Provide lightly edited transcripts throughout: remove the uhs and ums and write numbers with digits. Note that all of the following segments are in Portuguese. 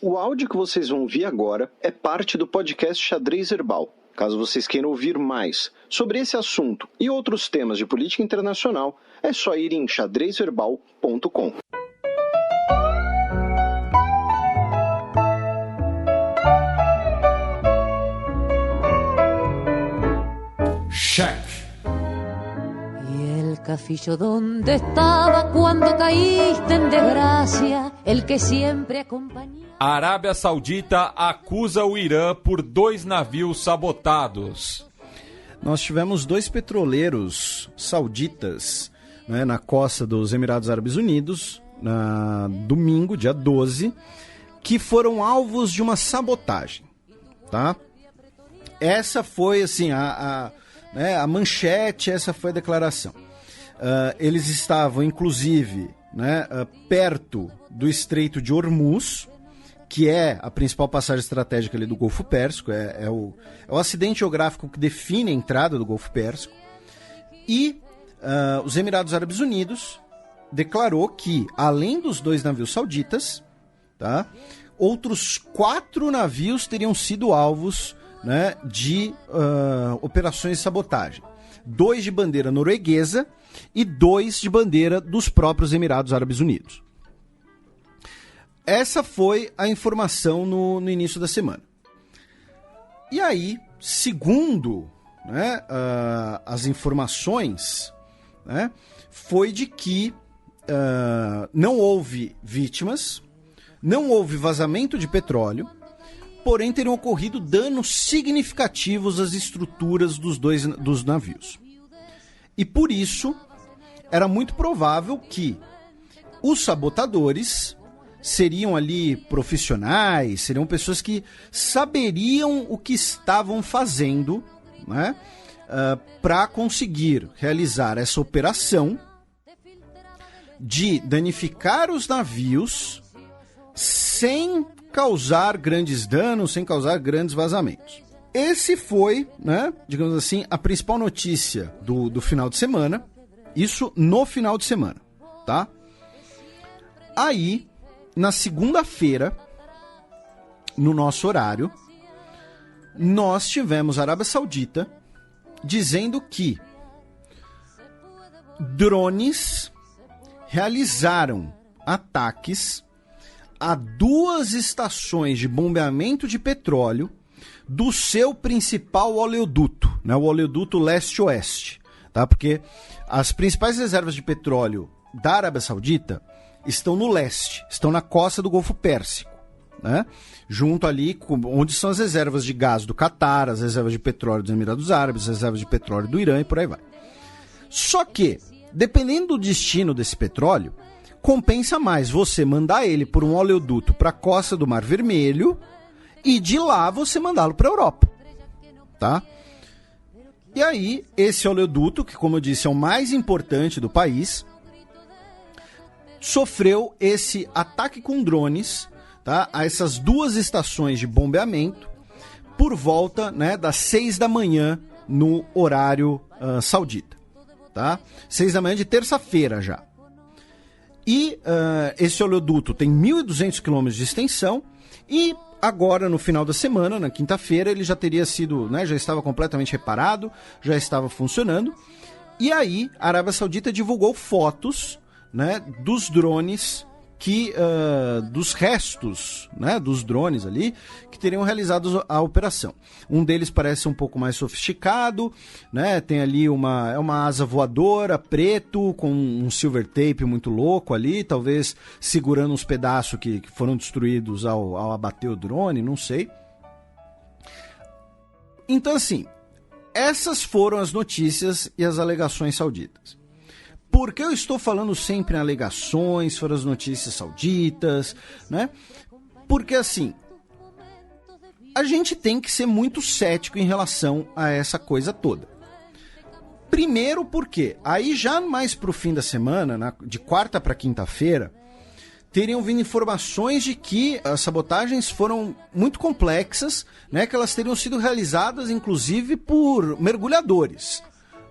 O áudio que vocês vão ouvir agora é parte do podcast Xadrez Herbal. Caso vocês queiram ouvir mais sobre esse assunto e outros temas de política internacional, é só ir em xadrezherbal.com. Check. Cafillo, ¿dónde estaba cuando caíste en desgracia? El que siempre acompañó. A Arábia Saudita acusa o Irã por 2 navios sabotados. Nós tivemos 2 petroleiros sauditas, né, na costa dos Emirados Árabes Unidos, na domingo, dia 12, que foram alvos de uma sabotagem, tá? Essa foi, assim, a manchete, essa foi a declaração. Eles estavam, inclusive, né, perto do Estreito de Hormuz, que é a principal passagem estratégica ali do Golfo Pérsico, é o acidente geográfico que define a entrada do Golfo Pérsico. E os Emirados Árabes Unidos declarou que, além dos 2 navios sauditas, tá, outros 4 navios teriam sido alvos, né, de operações de sabotagem. 2 de bandeira norueguesa e 2 de bandeira dos próprios Emirados Árabes Unidos. Essa foi a informação no início da semana. E aí, segundo, né, as informações, né, foi de que não houve vítimas, não houve vazamento de petróleo, porém teriam ocorrido danos significativos às estruturas dos navios. E por isso, era muito provável que os sabotadores seriam ali profissionais, seriam pessoas que saberiam o que estavam fazendo, né, para conseguir realizar essa operação de danificar os navios sem causar grandes danos, sem causar grandes vazamentos. Esse foi, né, digamos assim, a principal notícia do final de semana. Isso no final de semana, tá? Aí, na segunda-feira, no nosso horário, nós tivemos a Arábia Saudita dizendo que drones realizaram ataques a 2 estações de bombeamento de petróleo do seu principal oleoduto, né, o oleoduto leste-oeste, tá? Porque as principais reservas de petróleo da Arábia Saudita estão no leste, estão na costa do Golfo Pérsico, né? Junto ali onde são as reservas de gás do Catar, as reservas de petróleo dos Emirados Árabes, as reservas de petróleo do Irã e por aí vai. Só que, dependendo do destino desse petróleo, compensa mais você mandar ele por um oleoduto para a costa do Mar Vermelho e de lá você mandá-lo para a Europa, tá? E aí, esse oleoduto, que como eu disse é o mais importante do país, sofreu esse ataque com drones, tá, a essas 2 estações de bombeamento por volta, né, das 6 da manhã no horário saudita, tá? 6 da manhã de terça-feira já. E esse oleoduto tem 1.200 quilômetros de extensão e agora, no final da semana, na quinta-feira, ele já teria sido, né, já estava completamente reparado, já estava funcionando. E aí, a Arábia Saudita divulgou fotos, né, dos drones, dos restos, né, dos drones ali, que teriam realizado a operação. Um deles parece um pouco mais sofisticado, né, tem ali uma asa voadora, preto, com um silver tape muito louco ali, talvez segurando uns pedaços que foram destruídos ao abater o drone, não sei. Então, assim, essas foram as notícias e as alegações sauditas. Por que eu estou falando sempre em alegações, foram as notícias sauditas, né? Porque, assim, a gente tem que ser muito cético em relação a essa coisa toda. Primeiro porque, aí já mais pro fim da semana, de quarta para quinta-feira, teriam vindo informações de que as sabotagens foram muito complexas, né? Que elas teriam sido realizadas, inclusive, por mergulhadores,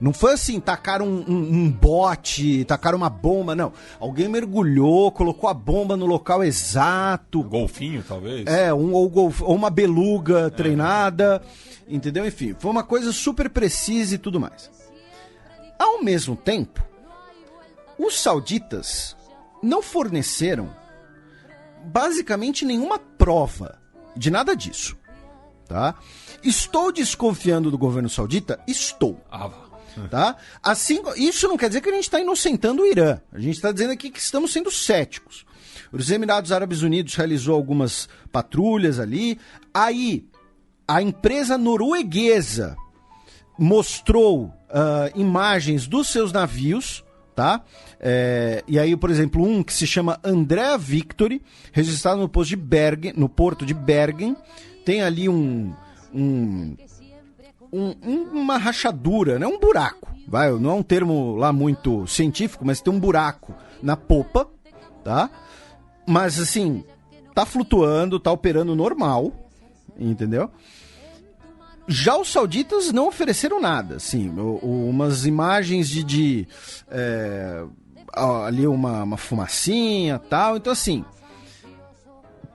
Não foi assim, tacaram um bote, tacaram uma bomba, não. Alguém mergulhou, colocou a bomba no local exato. Golfinho, talvez? Ou uma beluga treinada, entendeu? Enfim, foi uma coisa super precisa e tudo mais. Ao mesmo tempo, os sauditas não forneceram basicamente nenhuma prova de nada disso, tá? Estou desconfiando do governo saudita? Estou. Tá? Assim, isso não quer dizer que a gente está inocentando o Irã. A gente está dizendo aqui que estamos sendo céticos. Os Emirados Árabes Unidos realizou algumas patrulhas ali. Aí, a empresa norueguesa mostrou imagens dos seus navios, tá? E aí, por exemplo, um que se chama Andrea Victory, registrado no porto de Bergen, tem ali uma rachadura, né? Um buraco, não é um termo lá muito científico, mas tem um buraco na popa, tá? Mas assim, tá flutuando, tá operando normal, entendeu? Já os sauditas não ofereceram nada, assim, umas imagens ali uma fumacinha, tal. Então assim,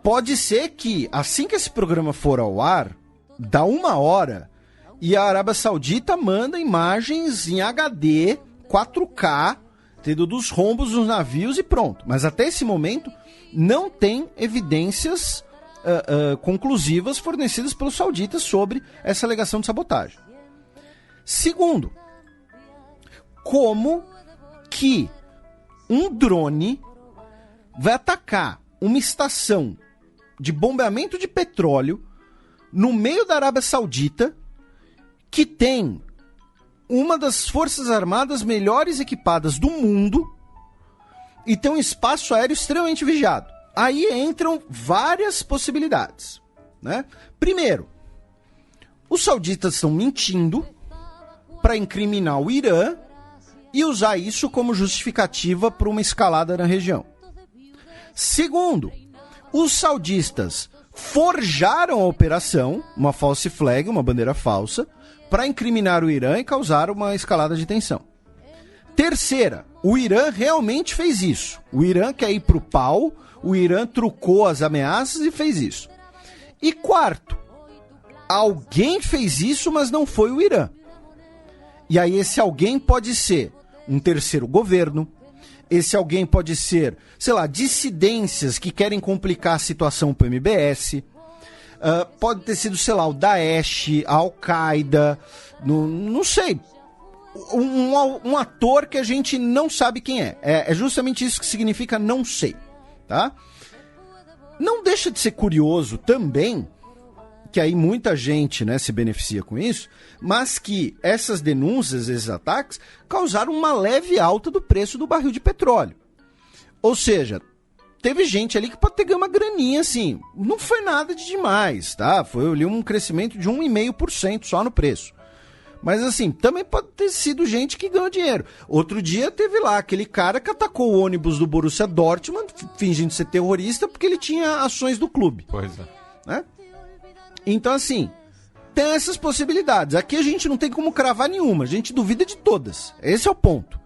pode ser que assim que esse programa for ao ar, dá 1 hora e a Arábia Saudita manda imagens em HD, 4K, entendeu? Dos rombos dos navios e pronto. Mas até esse momento não tem evidências conclusivas fornecidas pelos sauditas sobre essa alegação de sabotagem. Segundo, como que um drone vai atacar uma estação de bombeamento de petróleo no meio da Arábia Saudita, que tem uma das forças armadas melhores equipadas do mundo e tem um espaço aéreo extremamente vigiado? Aí entram várias possibilidades, né? Primeiro, os sauditas estão mentindo para incriminar o Irã e usar isso como justificativa para uma escalada na região. Segundo, os saudistas forjaram a operação, uma false flag, uma bandeira falsa, para incriminar o Irã e causar uma escalada de tensão. Terceira, o Irã realmente fez isso. O Irã quer ir pro pau, o Irã trucou as ameaças e fez isso. E quarto, alguém fez isso, mas não foi o Irã. E aí esse alguém pode ser um terceiro governo, esse alguém pode ser, sei lá, dissidências que querem complicar a situação para o MBS, pode ter sido, sei lá, o Daesh, a Al-Qaeda, não sei, um ator que a gente não sabe quem é. É justamente isso que significa não sei, tá? Não deixa de ser curioso também, que aí muita gente, né, se beneficia com isso, mas que essas denúncias, esses ataques, causaram uma leve alta do preço do barril de petróleo. Ou seja, teve gente ali que pode ter ganho uma graninha, assim, não foi nada de demais, tá? Foi ali um crescimento de 1,5% só no preço. Mas assim, também pode ter sido gente que ganhou dinheiro. Outro dia teve lá aquele cara que atacou o ônibus do Borussia Dortmund, fingindo ser terrorista, porque ele tinha ações do clube. Pois é. Né? Então assim, tem essas possibilidades. Aqui a gente não tem como cravar nenhuma, a gente duvida de todas. Esse é o ponto.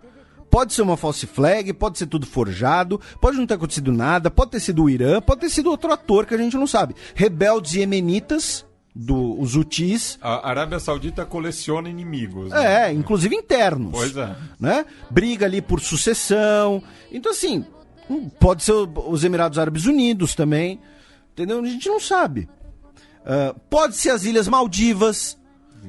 Pode ser uma false flag, pode ser tudo forjado, pode não ter acontecido nada, pode ter sido o Irã, pode ter sido outro ator que a gente não sabe. Rebeldes iemenitas, os Houthis. A Arábia Saudita coleciona inimigos. Né? Inclusive internos. Pois é. Né? Briga ali por sucessão. Então assim, pode ser os Emirados Árabes Unidos também, entendeu? A gente não sabe. Pode ser as Ilhas Maldivas.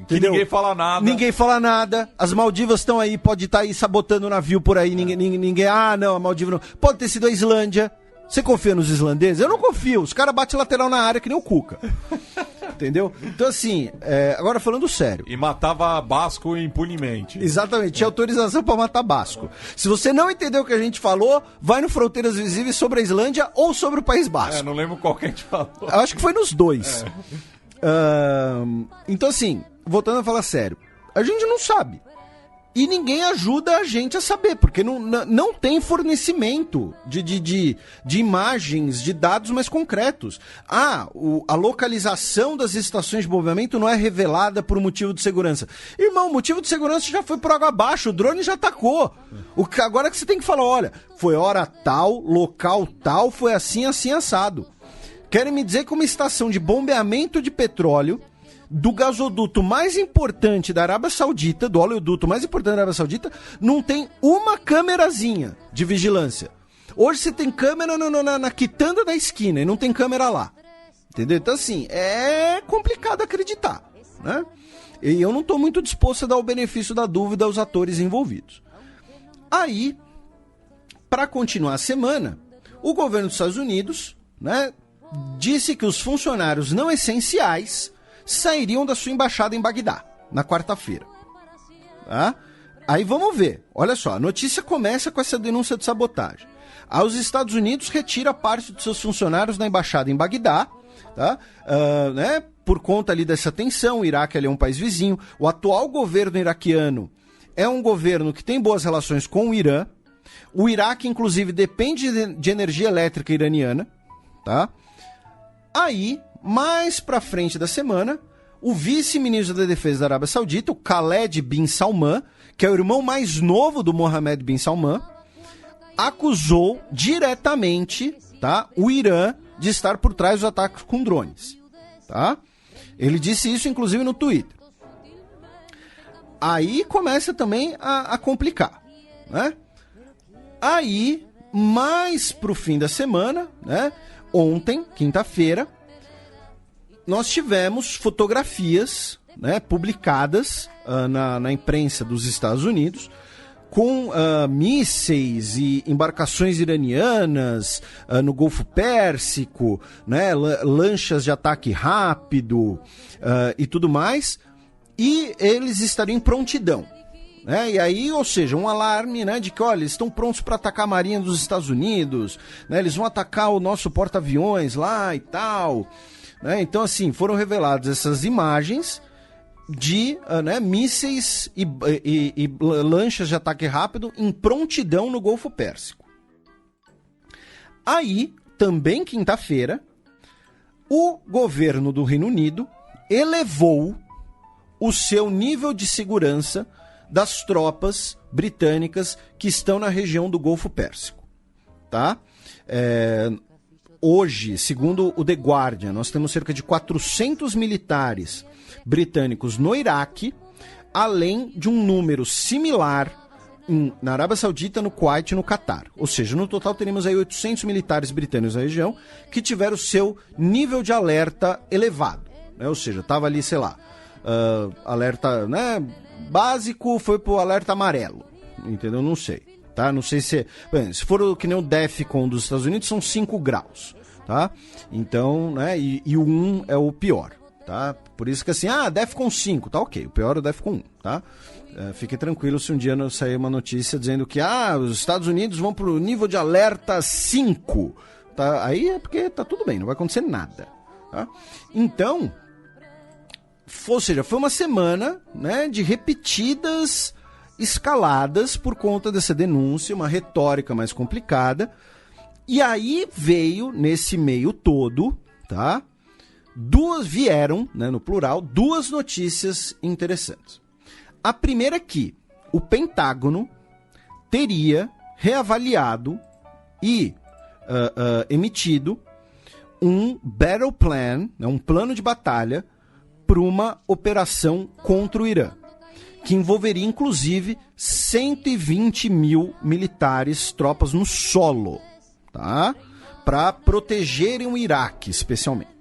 Que ninguém fala nada. Ninguém fala nada. As Maldivas estão aí, pode estar aí sabotando o navio por aí. Ninguém. Ah, não, a Maldiva não. Pode ter sido a Islândia. Você confia nos islandeses? Eu não confio. Os caras batem lateral na área que nem o Cuca. Entendeu? Então, assim, agora falando sério. E matava basco impunemente. Exatamente, tinha autorização pra matar basco. Se você não entendeu o que a gente falou, vai no Fronteiras Visíveis sobre a Islândia ou sobre o País Basco. Não lembro qual que a gente falou. Eu acho que foi nos dois. Então, assim, voltando a falar sério, a gente não sabe. E ninguém ajuda a gente a saber, porque não tem fornecimento de imagens, de dados mais concretos. A localização das estações de bombeamento não é revelada por motivo de segurança. Irmão, o motivo de segurança já foi por água abaixo, o drone já atacou. Agora que você tem que falar, olha, foi hora tal, local tal, foi assim, assim, assado. Querem me dizer que uma estação de bombeamento de petróleo do gasoduto mais importante da Arábia Saudita, do oleoduto mais importante da Arábia Saudita, não tem uma câmerazinha de vigilância. Hoje você tem câmera na quitanda da esquina e não tem câmera lá. Entendeu? Então, assim, é complicado acreditar, né? E eu não estou muito disposto a dar o benefício da dúvida aos atores envolvidos. Aí, para continuar a semana, o governo dos Estados Unidos, né, disse que os funcionários não essenciais sairiam da sua embaixada em Bagdá, na quarta-feira. Tá? Aí vamos ver. Olha só, a notícia começa com essa denúncia de sabotagem. Os Estados Unidos retira parte de seus funcionários da embaixada em Bagdá, tá? Né? Por conta ali dessa tensão. O Iraque ali é um país vizinho. O atual governo iraquiano é um governo que tem boas relações com o Irã. O Iraque, inclusive, depende de energia elétrica iraniana. Tá? Aí, mais pra frente da semana, o vice-ministro da Defesa da Arábia Saudita, o Khaled bin Salman, que é o irmão mais novo do Mohammed bin Salman, acusou diretamente, tá, o Irã de estar por trás dos ataques com drones. Tá? Ele disse isso, inclusive, no Twitter. Aí começa também a complicar, né? Aí, mais pro fim da semana, né? Ontem, quinta-feira, nós tivemos fotografias, né, publicadas na imprensa dos Estados Unidos com mísseis e embarcações iranianas no Golfo Pérsico, né, lanchas de ataque rápido e tudo mais, e eles estariam em prontidão. Né? E aí, ou seja, um alarme, né, de que, olha, eles estão prontos para atacar a Marinha dos Estados Unidos, né, eles vão atacar o nosso porta-aviões lá e tal. Né? Então, assim, foram reveladas essas imagens de né, mísseis e lanchas de ataque rápido em prontidão no Golfo Pérsico. Aí, também quinta-feira, o governo do Reino Unido elevou o seu nível de segurança das tropas britânicas que estão na região do Golfo Pérsico. Tá? Hoje, segundo o The Guardian, nós temos cerca de 400 militares britânicos no Iraque, além de um número similar na Arábia Saudita, no Kuwait e no Catar. Ou seja, no total teremos aí 800 militares britânicos na região que tiveram o seu nível de alerta elevado. Né? Ou seja, estava ali, sei lá, alerta, né, básico, foi pro alerta amarelo. Entendeu? Não sei. Tá? Não sei se... Bem, se for que nem o DEFCON dos Estados Unidos, são 5 graus. Tá? Então, né, e o 1 é o pior. Tá? Por isso que assim, DEFCON 5, tá ok. O pior é o DEFCON 1, tá? Fique tranquilo se um dia sair uma notícia dizendo que os Estados Unidos vão pro nível de alerta 5. Tá? Aí é porque tá tudo bem, não vai acontecer nada. Tá? Então, ou seja, foi uma semana, né, de repetidas escaladas por conta dessa denúncia, uma retórica mais complicada. E aí veio, nesse meio todo, tá? Vieram, né, no plural, duas notícias interessantes. A primeira é que o Pentágono teria reavaliado e emitido um battle plan, né, um plano de batalha para uma operação contra o Irã, que envolveria, inclusive, 120 mil militares, tropas no solo, tá? Para protegerem o Iraque, especialmente.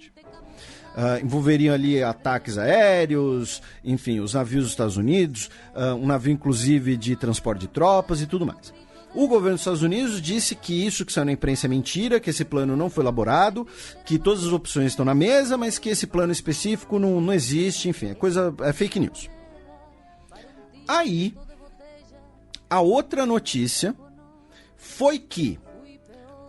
Envolveriam ali ataques aéreos, enfim, os navios dos Estados Unidos, um navio, inclusive, de transporte de tropas e tudo mais. O governo dos Estados Unidos disse que isso que saiu na imprensa é mentira, que esse plano não foi elaborado, que todas as opções estão na mesa, mas que esse plano específico não existe, enfim, é fake news. Aí, a outra notícia foi que,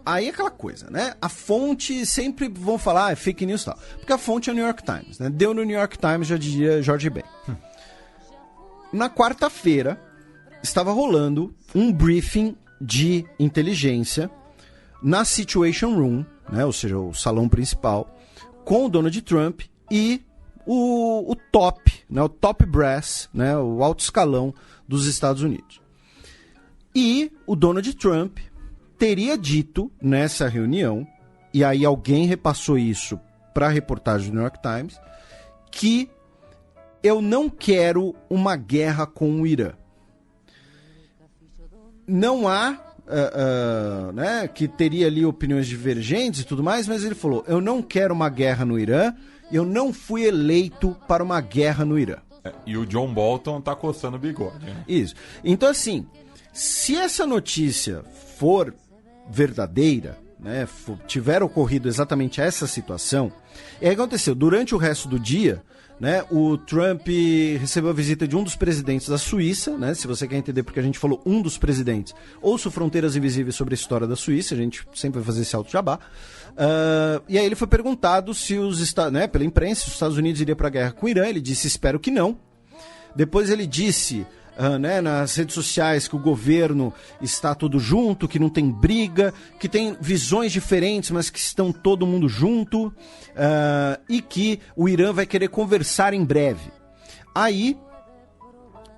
aí é aquela coisa, né? A fonte sempre vão falar, é fake news e tal, porque a fonte é o New York Times, né? Deu no New York Times, já dizia George Ben. Na quarta-feira, estava rolando um briefing de inteligência na Situation Room, né, ou seja, o salão principal, com o Donald Trump e o top, né, o top brass, né, o alto escalão dos Estados Unidos. E o Donald Trump teria dito nessa reunião, e aí alguém repassou isso para a reportagem do New York Times, que eu não quero uma guerra com o Irã. Não há, né, que teria ali opiniões divergentes e tudo mais, mas ele falou, eu não quero uma guerra no Irã, eu não fui eleito para uma guerra no Irã. E o John Bolton tá coçando o bigode, né? Isso. Então, assim, se essa notícia for verdadeira, né, tiver ocorrido exatamente essa situação, e aí aconteceu, durante o resto do dia, né, o Trump recebeu a visita de um dos presidentes da Suíça, né, se você quer entender porque a gente falou um dos presidentes, ouça o Fronteiras Invisíveis sobre a história da Suíça, a gente sempre vai fazer esse auto-jabá, e aí ele foi perguntado se pela imprensa, se os Estados Unidos iriam para a guerra com o Irã, ele disse, espero que não. Depois ele disse, né, nas redes sociais, que o governo está todo junto, que não tem briga, que tem visões diferentes, mas que estão todo mundo junto, e que o Irã vai querer conversar em breve. Aí,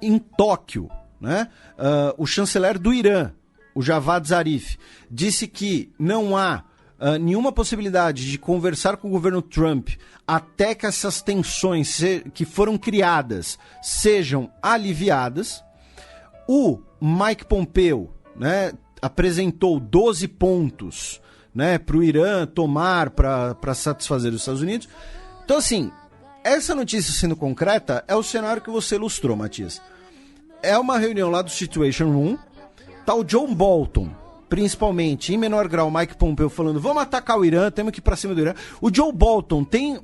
em Tóquio, né, o chanceler do Irã, o Javad Zarif, disse que não há nenhuma possibilidade de conversar com o governo Trump até que essas tensões que foram criadas sejam aliviadas. O Mike Pompeo, né, apresentou 12 pontos, né, para o Irã tomar para satisfazer os Estados Unidos. Então, assim, essa notícia sendo concreta é o cenário que você ilustrou, Matias. É uma reunião lá do Situation Room, tá o John Bolton, principalmente, em menor grau, Mike Pompeo falando, vamos atacar o Irã, temos que ir pra cima do Irã. O Joe Bolton tem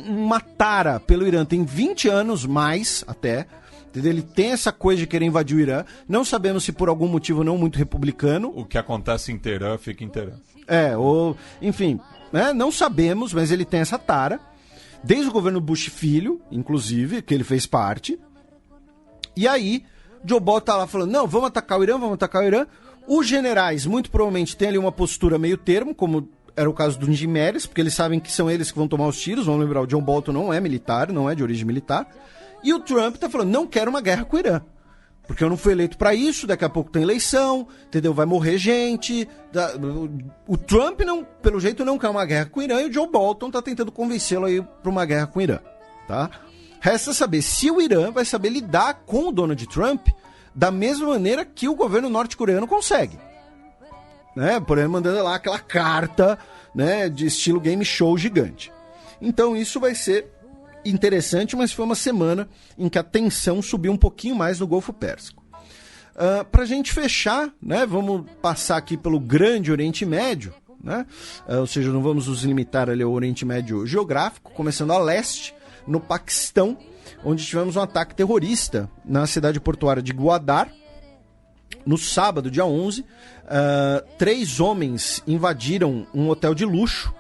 uma tara pelo Irã, tem 20 anos mais até, entendeu? Ele tem essa coisa de querer invadir o Irã, não sabemos se por algum motivo não muito republicano. O que acontece em Teherã fica em Teherã. Enfim, né? Não sabemos, mas ele tem essa tara, desde o governo Bush filho, inclusive, que ele fez parte. E aí, Joe Bolton tá lá falando, não, vamos atacar o Irã, vamos atacar o Irã. Os generais, muito provavelmente, têm ali uma postura meio termo, como era o caso do Jim Mattis, porque eles sabem que são eles que vão tomar os tiros. Vamos lembrar, o John Bolton não é militar, não é de origem militar. E o Trump tá falando, não quero uma guerra com o Irã, porque eu não fui eleito para isso, daqui a pouco tem eleição, entendeu? Vai morrer gente. O Trump, não, pelo jeito, não quer uma guerra com o Irã, e o Joe Bolton tá tentando convencê-lo aí para uma guerra com o Irã, tá? Resta saber se o Irã vai saber lidar com o Donald Trump da mesma maneira que o governo norte-coreano consegue, né? Por exemplo, mandando lá aquela carta, né, de estilo game show gigante. Então isso vai ser interessante, mas foi uma semana em que a tensão subiu um pouquinho mais no Golfo Pérsico. Para a gente fechar, né, vamos passar aqui pelo grande Oriente Médio, né? Ou seja, não vamos nos limitar ali ao Oriente Médio geográfico, começando a leste, no Paquistão, onde tivemos um ataque terrorista na cidade portuária de Gwadar, no sábado, dia 11. 3 homens invadiram um hotel de luxo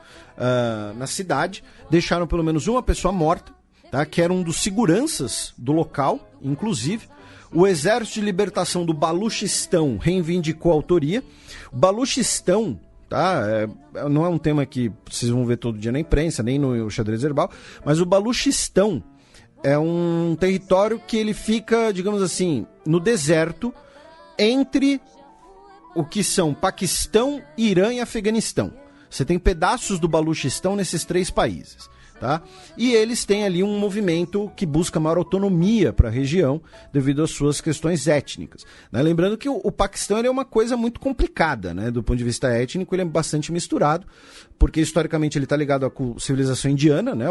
na cidade, deixaram pelo menos uma pessoa morta, tá, que era um dos seguranças do local, inclusive. O Exército de Libertação do Baluchistão reivindicou a autoria. O Baluchistão, tá, não é um tema que vocês vão ver todo dia na imprensa, nem no Xadrez Herbal, mas o Baluchistão é um território que ele fica, digamos assim, no deserto entre o que são Paquistão, Irã e Afeganistão. Você tem pedaços do Baluchistão nesses 3 países, tá? E eles têm ali um movimento que busca maior autonomia para a região devido às suas questões étnicas, né? Lembrando que o Paquistão ele é uma coisa muito complicada, né? Do ponto de vista étnico, ele é bastante misturado, porque historicamente ele está ligado à civilização indiana, né?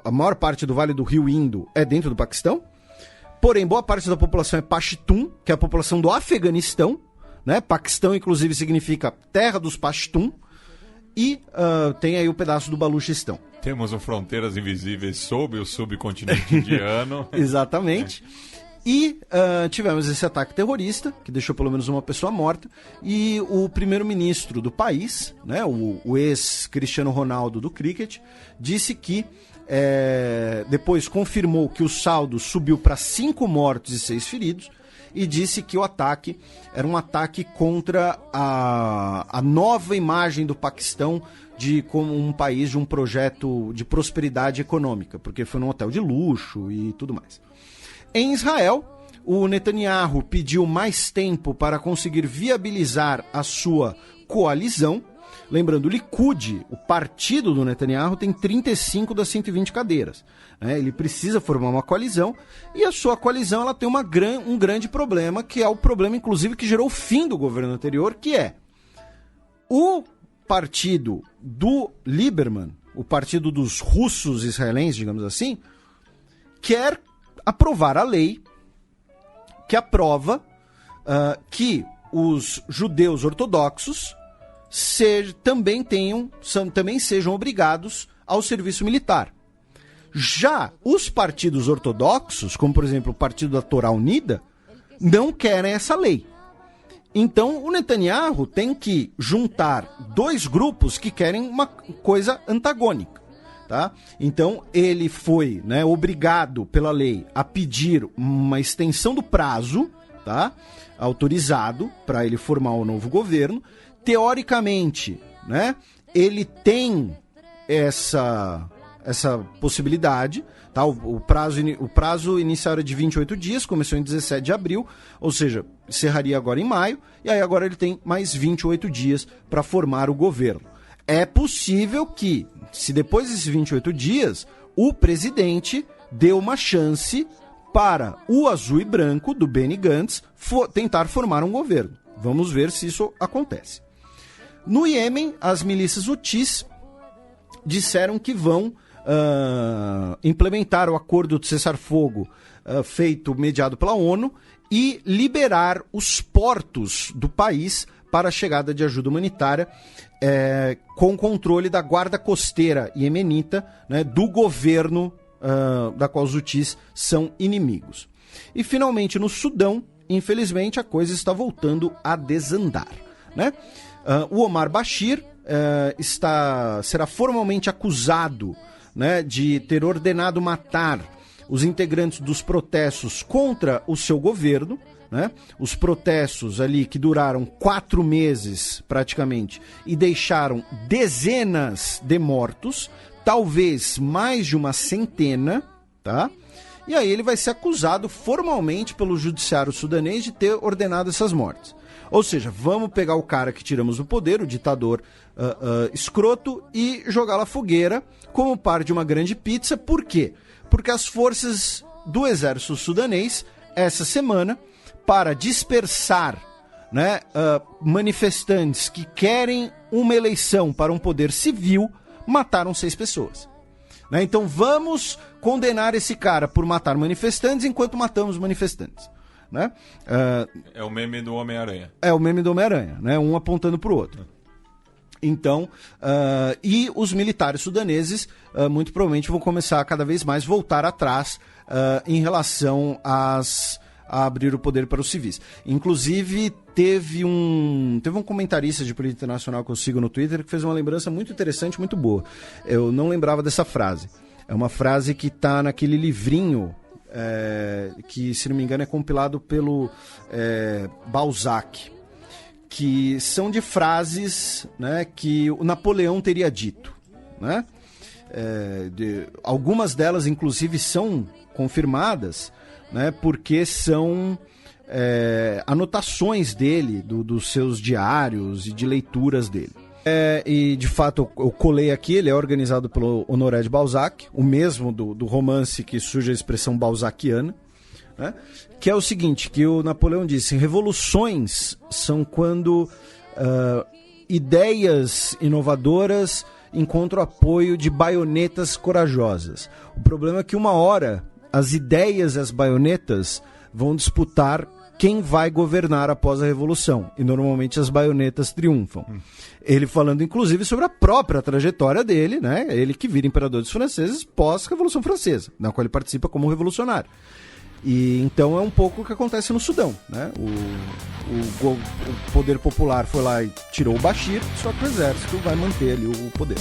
A maior parte do Vale do Rio Indo é dentro do Paquistão, porém boa parte da população é Pashtun, que é a população do Afeganistão, né? Paquistão inclusive significa terra dos Pashtun, e tem aí o pedaço do Baluchistão. Temos Fronteiras Invisíveis sob o subcontinente indiano. Exatamente. E tivemos esse ataque terrorista, que deixou pelo menos uma pessoa morta, e o primeiro-ministro do país, né, o ex-Cristiano Ronaldo do cricket, disse que depois confirmou que o saldo subiu para 5 mortos e 6 feridos, e disse que o ataque era um ataque contra a nova imagem do Paquistão como um país de um projeto de prosperidade econômica, porque foi num hotel de luxo e tudo mais. Em Israel, o Netanyahu pediu mais tempo para conseguir viabilizar a sua coalizão. Lembrando, o Likud, o partido do Netanyahu, tem 35 das 120 cadeiras. Ele precisa formar uma coalizão, e a sua coalizão ela tem um grande problema, que é o problema, inclusive, que gerou o fim do governo anterior, que é o partido do Lieberman, o partido dos russos israelenses, digamos assim, quer aprovar a lei que aprova que os judeus ortodoxos também sejam obrigados ao serviço militar. Já os partidos ortodoxos, como por exemplo o Partido da Torá Unida, não querem essa lei. Então o Netanyahu tem que juntar dois grupos que querem uma coisa antagônica. Tá? Então ele foi, obrigado pela lei a pedir uma extensão do prazo, tá? Autorizado para ele formar o novo governo. Teoricamente, ele tem essa possibilidade, tá? O prazo inicial era de 28 dias, começou em 17 de abril, ou seja, encerraria agora em maio, e aí agora ele tem mais 28 dias para formar o governo. É possível que, se depois desses 28 dias, o presidente dê uma chance para o azul e branco do Benny Gantz tentar formar um governo. Vamos ver se isso acontece. No Iêmen, as milícias Houthis disseram que vão implementar o acordo de cessar-fogo mediado pela ONU e liberar os portos do país para a chegada de ajuda humanitária com controle da guarda costeira iemenita, do governo da qual os Houthis são inimigos. E finalmente no Sudão, infelizmente, a coisa está voltando a desandar. O Omar Bashir será formalmente acusado de ter ordenado matar os integrantes dos protestos contra o seu governo. Os protestos ali que duraram 4 meses praticamente e deixaram dezenas de mortos, talvez mais de uma centena, tá? E aí ele vai ser acusado formalmente pelo judiciário sudanês de ter ordenado essas mortes. Ou seja, vamos pegar o cara que tiramos do poder, o ditador escroto, e jogá-lo à fogueira como parte de uma grande pizza. Por quê? Porque as forças do exército sudanês, essa semana, para dispersar manifestantes que querem uma eleição para um poder civil, mataram 6 pessoas. Então vamos condenar esse cara por matar manifestantes enquanto matamos manifestantes. É o meme do Homem-Aranha. É o meme do Homem-Aranha, um apontando para o outro. Então, e os militares sudaneses muito provavelmente vão começar a cada vez mais voltar atrás em relação a abrir o poder para os civis. Inclusive, teve um comentarista de política internacional que eu sigo no Twitter que fez uma lembrança muito interessante, muito boa. Eu não lembrava dessa frase. É uma frase que está naquele livrinho que, se não me engano, é compilado pelo Balzac, que são de frases que o Napoleão teria dito. Algumas delas, inclusive, são confirmadas, porque são anotações dele, dos seus diários e de leituras dele. E de fato eu colei aqui, ele é organizado pelo Honoré de Balzac, o mesmo do romance que surge a expressão balzaquiana, que é o seguinte, que o Napoleão disse: revoluções são quando ideias inovadoras encontram apoio de baionetas corajosas. O problema é que uma hora as ideias e as baionetas vão disputar quem vai governar após a Revolução. E normalmente as baionetas triunfam. Ele falando, inclusive, sobre a própria trajetória dele, Ele que vira imperador dos franceses pós-Revolução Francesa, na qual ele participa como revolucionário. E então é um pouco o que acontece no Sudão, O poder popular foi lá e tirou o Bashir, só que o exército vai manter ali o poder.